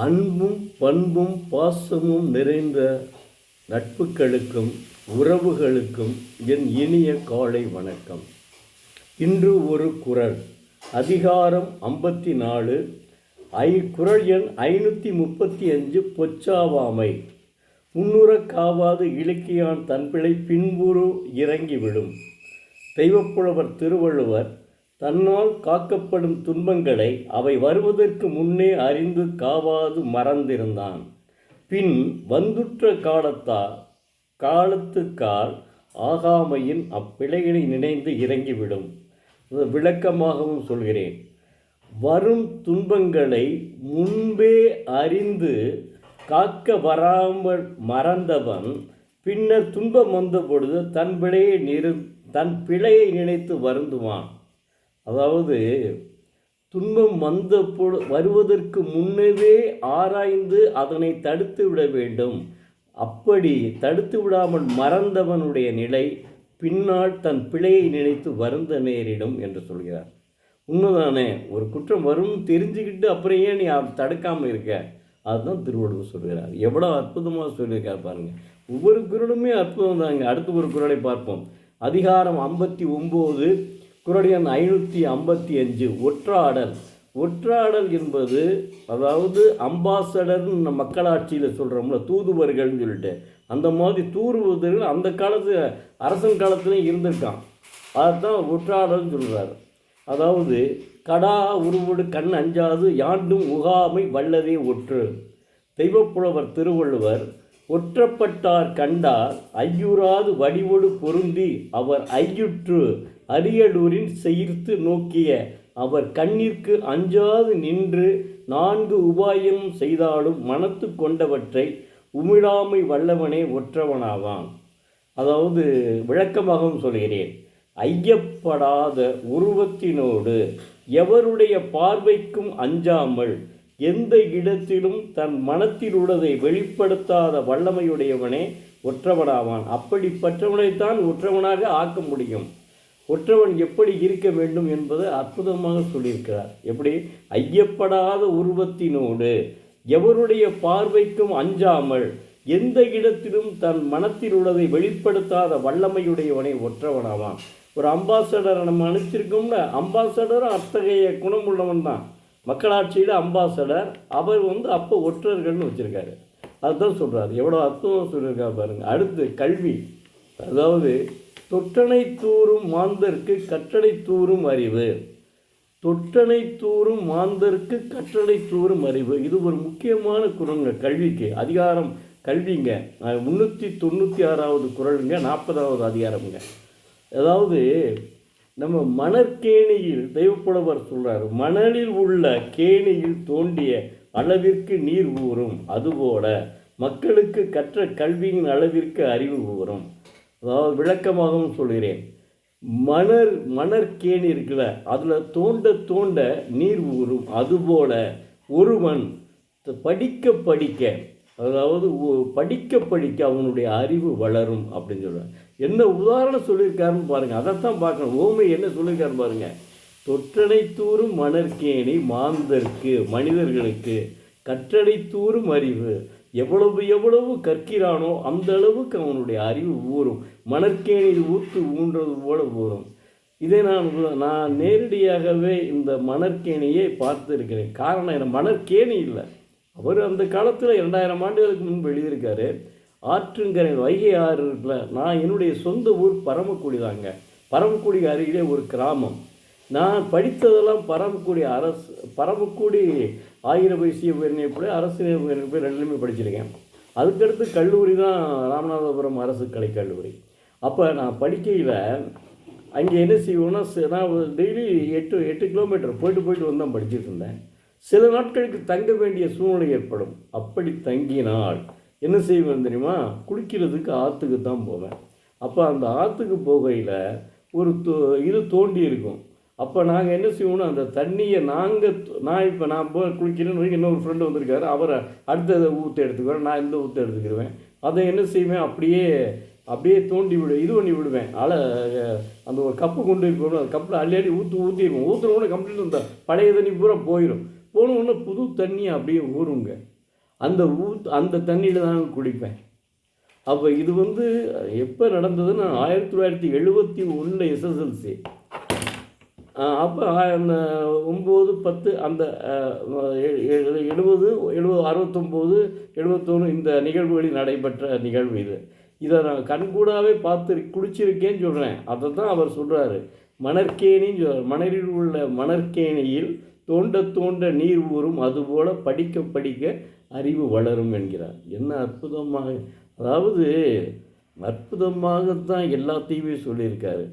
அன்பும் பண்பும் பாசமும் நிறைந்த நட்புகளுக்கும் உறவுகளுக்கும் என் இனிய காலை வணக்கம். இன்று ஒரு குறள், அதிகாரம் 54, குறள் எண் 535. பொச்சாவாமை. முன்னுறக் காவாது இலக்கியான் தன்பிழை பின்புறு இறங்கிவிடும். தெய்வப்புலவர் திருவள்ளுவர் தன்னால் காக்கப்படும் துன்பங்களை அவை வருவதற்கு முன்னே அறிந்து காவாது மறந்திருந்தான். பின் வந்துற்ற காலத்துக்கால் ஆகாமையின் அப்பிழைகளை நினைந்து இறங்கிவிடும். விளக்கமாகவும் சொல்கிறேன். வரும் துன்பங்களை முன்பே அறிந்து காக்க வராமல் மறந்தவன் பின்னர் துன்பம் வந்த பொழுது தன் பிழையை நினைத்து வருந்துவான். அதாவது துன்பம் வருவதற்கு முன்னவே ஆராய்ந்து அதனை தடுத்து விட வேண்டும். அப்படி தடுத்து விடாமல் மறந்தவனுடைய நிலை பின்னால் தன் பிழையை நினைத்து வருந்த நேரிடும் என்று சொல்கிறார். உண்மைதானே? ஒரு குற்றம் வரும் தெரிஞ்சுக்கிட்டு அப்புறம் ஏன் நீ தடுக்காமல் இருக்க? அதுதான் திருவள்ளுவர் சொல்கிறார். எவ்வளோ அற்புதமாக சொல்லியிருக்கார் பாருங்கள். ஒவ்வொரு குறளுமே அற்புதம் தாங்க. அடுத்து ஒரு குறளை பார்ப்போம். அதிகாரம் 59, குறள் எண் 555. ஒற்றாடல் என்பது, அதாவது அம்பாசடர்னு மக்களாட்சியில் சொல்கிறோம்ல, தூதுவர்கள்னு சொல்லிட்டு, அந்த மாதிரி தூதுவர்கள் அந்த காலத்து அரசன் காலத்துலேயும் இருந்திருக்கான். அதுதான் ஒற்றாடல்னு சொல்கிறார். அதாவது கடா உருவோடு கண் அஞ்சாது யாண்டும் உகாமை வல்லதே ஒற்று. தெய்வப்புலவர் திருவள்ளுவர் ஒற்றப்பட்டார் கண்டார் ஐயுறாது வடிவொடு பொருந்தி அவர் ஐயுற்று அரியலூரின் செயிர்த்து நோக்கிய அவர் கண்ணிற்கு அஞ்சாது நின்று 4 உபாயம் செய்தாலும் மனத்து கொண்டவற்றை உமிழாமை வல்லவனே ஒற்றவனாவான். அதாவது விளக்கமாகவும் சொல்கிறேன். ஐயப்படாத உருவத்தினோடு எவருடைய பார்வைக்கும் அஞ்சாமல் எந்த இடத்திலும் தன் மனத்தில் உள்ளதை வெளிப்படுத்தாத வல்லமையுடையவனே ஒற்றவனாவான். அப்படிப்பட்டவனைத்தான் ஒற்றவனாக ஆக்க முடியும். ஒற்றவன் எப்படி இருக்க வேண்டும் என்பதை அற்புதமாக சொல்லியிருக்கிறார். எப்படி? ஐயப்படாத உருவத்தினோடு எவருடைய பார்வைக்கும் அஞ்சாமல் எந்த இடத்திலும் தன் மனத்தில் உள்ளதை வெளிப்படுத்தாத வல்லமையுடையவனை ஒற்றவனாவான். ஒரு அம்பாசடரை நம்ம அனுப்பிச்சிருக்கோம்ல, அம்பாசடரும் அத்தகைய குணமுள்ளவன் தான். மக்களாட்சியில் அம்பாசடர் அவர் அப்போ ஒற்றர்கள்னு வச்சுருக்காரு. அதுதான் சொல்கிறார். எவ்வளோ அர்த்தமாக சொல்லியிருக்காரு பாருங்கள். அடுத்து கல்வி. அதாவது தொட்டனை தூறும் மாந்தர்க்கு கட்டளை தூறும் அறிவு. தொட்டனை தூறும் மாந்தர்க்கு கட்டளை தூறும் அறிவு. இது ஒரு முக்கியமான குறளுங்க கல்விக்கு. அதிகாரம் கல்விங்க 396வது குறளுங்க, 40வது அதிகாரம்ங்க. அதாவது நம்ம மணற்கேணியில் தெய்வப்புலவர் சொல்கிறார், மணலில் உள்ள கேணியில் தோண்டிய அளவிற்கு நீர் ஊறும், அதுபோல மக்களுக்கு கற்ற கல்வியின் அளவிற்கு அறிவு ஊறும். அதாவது விளக்கமாகவும் சொல்கிறேன். மணற்கேணி இருக்குல்ல, அதில் தோண்ட நீர் ஊறும், அதுபோல ஒருவன் படிக்க அதாவது படிக்க அவனுடைய அறிவு வளரும் அப்படின்னு சொல்லுவார். என்ன உதாரணம் சொல்லியிருக்காருன்னு பாருங்கள். அதைத்தான் பார்க்கணும். ஓமை என்ன சொல்லியிருக்காரு பாருங்கள். தொற்றனை தூறும் மணற்கேணி மாந்தர்க்கு, மனிதர்களுக்கு கற்றடை தூறும் அறிவு. எவ்வளவு கற்கிறானோ அந்த அளவுக்கு அவனுடைய அறிவு ஊறும். மணற்கேணியில் ஊன்றது போல ஊறும். இதை நான் நேரடியாகவே இந்த மணற்கேணியை பார்த்துருக்கிறேன். காரணம் என்ன? மணற்கேணி இல்லை. அவர் அந்த காலத்தில் 2000 ஆண்டுகளுக்கு முன்பு எழுதியிருக்காரு. ஆற்றுங்கரை வைகை ஆறு இருக்குல்ல, நான் என்னுடைய சொந்த ஊர் பரமக்குடி தாங்க. பரமக்குடி அருகிலே ஒரு கிராமம். நான் படித்ததெல்லாம் பரமக்குடி 1000 வைசிய உயர்நிலைப்பள்ளி, அரசு உயர்நிலைப்பள்ளி ரெண்டுலேயுமே படிச்சிருக்கேன். அதுக்கடுத்து கல்லூரி தான் ராமநாதபுரம் அரசு கலைக்கல்லூரி. அப்போ நான் படிக்கையில் அங்கே என்ன செய்வோன்னா, நான் டெய்லி 8 கிலோமீட்டர் போயிட்டு வந்தால் படிச்சுட்டு இருந்தேன். சில நாட்களுக்கு தங்க வேண்டிய சூழ்நிலை ஏற்படும். அப்படி தங்கினால் என்ன செய்வேன் தெரியுமா? குளிக்கிறதுக்கு ஆற்றுக்கு தான் போவேன். அப்போ அந்த ஆற்றுக்கு போகையில் ஒரு இது தோண்டி இருக்கும். அப்போ நாங்கள் என்ன செய்வோம்னா, அந்த தண்ணியை நான் போய் குளிக்கிறேன்னு இன்னொரு ஃப்ரெண்டு வந்திருக்காரு, அவரை அடுத்த ஊற்று எடுத்துக்குவேன், நான் இந்த ஊற்று எடுத்துக்கிடுவேன். அதை என்ன செய்வேன், அப்படியே தோண்டி இது பண்ணி விடுவேன். அந்த ஒரு கப்பு கொண்டு இருக்கணும், அந்த கப்பில் அள்ளி ஊற்றிடுவோம். ஊற்றுனோட கம்ப்ளீட் அந்த பழைய தண்ணி பூரா போயிடும். போன உடனே புது தண்ணி அப்படியே ஊறுங்க. அந்த தண்ணியில் தான் குடிப்பேன். அப்போ இது வந்து எப்போ நடந்ததுன்னா 1971 எஸ்எஸ்எல்சி. அப்போ அந்த 9, 10 அந்த 70, 69, 71 இந்த நிகழ்வுகளில் நடைபெற்ற நிகழ்வு இது. இதை நான் கண்கூடாவே பார்த்து குடிச்சிருக்கேன்னு சொல்கிறேன். அதை தான் அவர் சொல்கிறாரு. மணற்கேணின்னு சொல்கிறார். மணலில் உள்ள மணற்கேணியில் தோண்ட தோண்ட நீர் ஊறும், அதுபோல் படிக்க படிக்க அறிவு வளரும் என்கிறார். என்ன அற்புதமாக, அதாவது அற்புதமாகத்தான் எல்லாத்தையுமே சொல்லியிருக்காரு.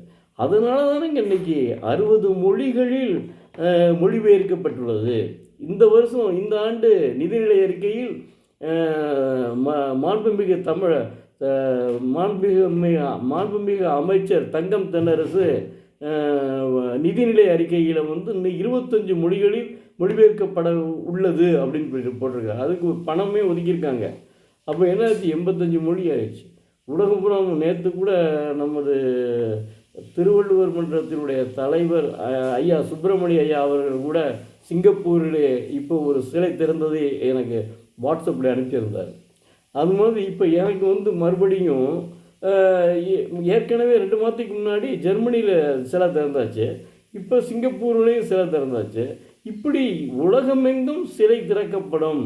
அதனால தானேங்க இன்றைக்கி 60 மொழிகளில் மொழிபெயர்க்கப்பட்டுள்ளது. இந்த வருஷம் இந்த ஆண்டு நிதிநிலை அறிக்கையில் மாண்புமிகு அமைச்சர் தங்கம் தென்னரசு நிதிநிலை அறிக்கையில் வந்து இன்னும் 25 மொழிகளில் மொழிபெயர்க்கப்பட உள்ளது அப்படின்னு போட்டிருக்காங்க. அதுக்கு பணமே ஒதுக்கியிருக்காங்க. அப்போ என்னாச்சு, 85 மொழி ஆயிடுச்சு. உலகப்புறம் நேற்று கூட நமது திருவள்ளுவர் மன்றத்தினுடைய தலைவர் ஐயா சுப்பிரமணிய ஐயா அவர்கள் கூட சிங்கப்பூரிலே இப்போ ஒரு சிலை திறந்ததை எனக்கு வாட்ஸ்அப்பில் அனுப்பியிருந்தார். அது மாதிரி இப்போ எனக்கு வந்து மறுபடியும் ஏற்கனவே 2 மாதத்துக்கு முன்னாடி ஜெர்மனியில் சிலை திறந்தாச்சு, இப்போ சிங்கப்பூர்லேயும் சிலை திறந்தாச்சு. இப்படி உலகமெங்கும் சிலை திறக்கப்படும்.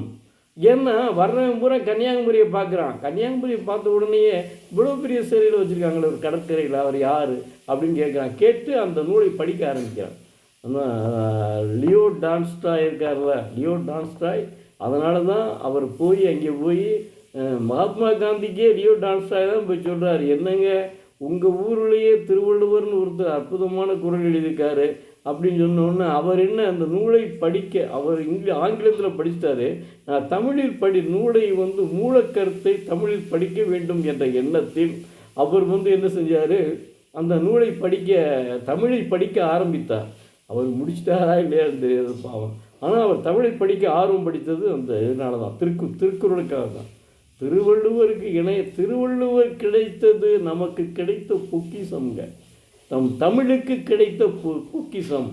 ஏன்னா வர்றவன் பூரா கன்னியாகுமரியை பார்க்குறான். கன்னியாகுமரியை பார்த்த உடனேயே இவ்வளோ பெரிய சிலையில் வச்சுருக்காங்களே ஒரு கடற்கரையில், அவர் யார் அப்படின்னு கேட்குறான். கேட்டு அந்த நூலை படிக்க ஆரம்பிக்கிறான். ஆனால் லியோ டால்ஸ்டாய் இருக்கார்ல, லியோ டால்ஸ்டாய், அதனால தான் அவர் போய் அங்கே போய் மகாத்மா காந்திக்கே லியோ டால்ஸ்டாய் தான் போய் சொல்கிறார், என்னங்க உங்கள் ஊர்லேயே திருவள்ளுவர்னு ஒருத்தர் அற்புதமான குரல் எழுதியிருக்காரு அப்படின்னு சொன்னோன்னே அவர் என்ன அந்த நூலை படிக்க, அவர் ஆங்கிலத்தில் படித்தார், நான் தமிழில் நூலை வந்து மூலக்கருத்தை தமிழில் படிக்க வேண்டும் என்ற எண்ணத்தில் அவர் வந்து என்ன செஞ்சார், அந்த நூலை தமிழில் படிக்க ஆரம்பித்தார். அவர் முடிச்சிட்டாரா இல்லையா தெரியாது பாவம். ஆனால் அவர் தமிழை படிக்க ஆர்வம் படித்தது அந்த இதனால தான், திருக்குறளுக்காக தான். திருவள்ளுவர் கிடைத்தது நமக்கு கிடைத்த பொக்கிஷம்ங்க. தமிழுக்கு கிடைத்த பொக்கிஷம்.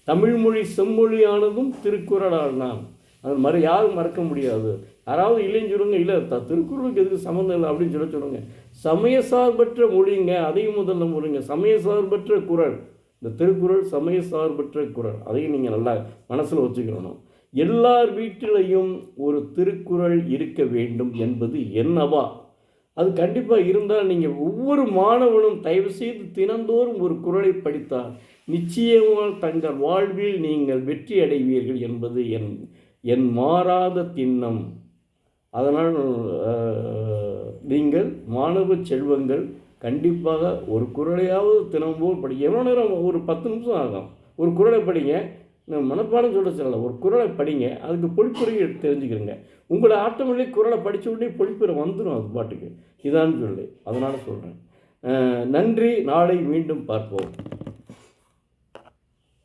தமிழ்மொழி செம்மொழியானதும் திருக்குறளால் தான். அது யாரும் மறக்க முடியாது. யாராவது இல்லைன்னு சொல்லுங்க, இல்லை திருக்குறளுக்கு எதுக்கு சம்மந்தம் இல்லை அப்படின்னு சொல்லுங்க. சமய சார்பற்ற மொழிங்க, அதையும் முதல்ல மொழிங்க. சமய சார்பற்ற குறள், இந்த திருக்குறள் சமய சார்பற்ற குறள், அதையும் நீங்கள் நல்லா மனசில் வச்சுக்கணும். எல்லார் வீட்டிலையும் ஒரு திருக்குறள் இருக்க வேண்டும் என்பது என்னவா, அது கண்டிப்பாக இருந்தால் நீங்கள் ஒவ்வொரு மாணவனும் தயவுசெய்து தினந்தோறும் ஒரு குறளை படித்தால் நிச்சயமாக தங்கள் வாழ்வில் நீங்கள் வெற்றி அடைவீர்கள் என்பது என் மாறாத திண்ணம். அதனால் நீங்கள் மாணவ செல்வங்கள் கண்டிப்பாக ஒரு குறளையாவது தினம்போல் படிக்க. எவ்வளோ நேரம், ஒரு 10 நிமிஷம் ஆகும். ஒரு குறளை படிங்க. மனப்பாடம் சொல்ல சொல்லலை, ஒரு குறளை படிங்க, அதுக்கு பொழிப்புரை தெரிஞ்சுக்கிறங்க. உங்களை ஆட்டோமேட்டிக் குறளை படித்த உடனே பொழிப்புரை வந்துடும் அது பாட்டுக்கு. இதான்னு சொல்லி அதனால் சொல்கிறேன். நன்றி. நாளை மீண்டும் பார்ப்போம்.